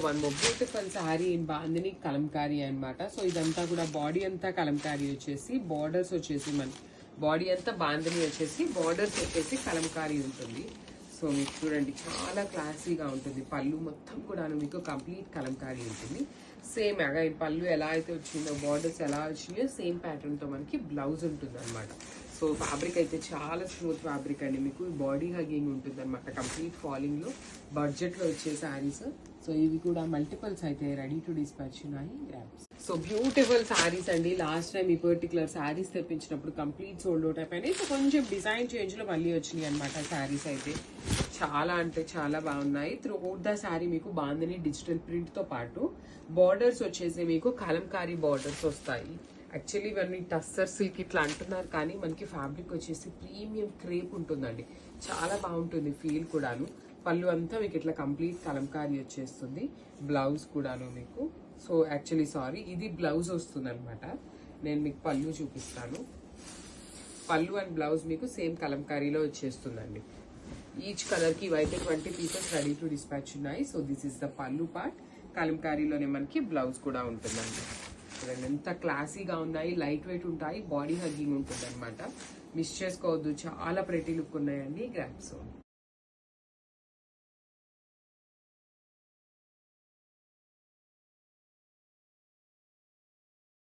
One more beautiful sari in bandhani Kalamkari అన్నమాట. So ఇదంతా కూడా బాడీ అంతా కలంకారీ వచ్చేసి, బార్డర్స్ వచ్చేసి మన బాడీ అంతా బాందిని వచ్చేసి, బార్డర్స్ వచ్చేసి కలంకారీ ఉంటుంది. సో మీకు చూడండి చాలా క్లాసీగా ఉంటుంది. పళ్ళు మొత్తం కూడా మీకు కంప్లీట్ కలంకారీ ఉంటుంది. సేమ్ అగైన్ పళ్ళు ఎలా అయితే వచ్చిందో, బార్డర్స్ ఎలా వచ్చినాయో సేమ్ ప్యాటర్న్ తో మనకి బ్లౌజ్ ఉంటుంది అనమాట. సో ఫ్యాబ్రిక్ అయితే చాలా స్మూత్ ఫ్యాబ్రిక్ అండి. మీకు బాడీ హగ్గింగ్ ఉంటుంది అనమాట. కంప్లీట్ ఫాలింగ్ లో బడ్జెట్ లో వచ్చే శారీస్. సో ఇవి కూడా మల్టిపల్స్ అయితే రెడీ టు డిస్పాచ్ ఉన్నాయి. గ్రాబ్స్. సో బ్యూటిఫుల్ శారీస్ అండి. లాస్ట్ టైం ఈ పర్టికులర్ శారీస్ తెప్పించినప్పుడు కంప్లీట్ సోల్డ్ అవుట్ అయిపోయినాయి. సో కొంచెం డిజైన్ చేంజ్ లో మళ్ళీ వచ్చినాయి అనమాట. శారీస్ అయితే చాలా అంటే చాలా బాగున్నాయి. త్రూ అవుట్ ద శారీ మీకు బాందిని డిజిటల్ ప్రింట్ తో పాటు బార్డర్స్ వచ్చేసి మీకు కలంకారీ బార్డర్స్ వస్తాయి. యాక్చువల్లీ ఇవన్నీ టస్సర్ సిల్క్ ఇట్లా అంటున్నారు, కానీ మనకి ఫ్యాబ్రిక్ వచ్చేసి ప్రీమియం క్రేప్ ఉంటుందండి. చాలా బాగుంటుంది ఫీల్ కూడాను. పళ్ళు అంతా మీకు ఇట్లా కంప్లీట్ కలంకారీ వచ్చేస్తుంది. బ్లౌజ్ కూడాను మీకు. సో యాక్చువల్లీ సారీ, ఇది బ్లౌజ్ వస్తుంది అనమాట. నేను మీకు పళ్ళు చూపిస్తాను. పళ్ళు అండ్ బ్లౌజ్ మీకు సేమ్ కలంకారీలో వచ్చేస్తుందండి. ఈచ్ కలర్ కి ఇవైతే 20 పీసెస్ రెడీ టు డిస్పాచ్ ఉన్నాయి. సో దిస్ ఇస్ ద పళ్ళు పార్ట్. కలంకారీలోనే మనకి బ్లౌజ్ కూడా ఉంటుందండి. ఎంత క్లాసీగా ఉన్నాయి, లైట్ వెయిట్ ఉంటాయి, బాడీ హగ్గింగ్ ఉంటుంది అనమాట. మిస్ చేసుకోవద్దు, చాలా ప్రెటీ లుక్ ఉన్నాయండి. గ్రాప్స్.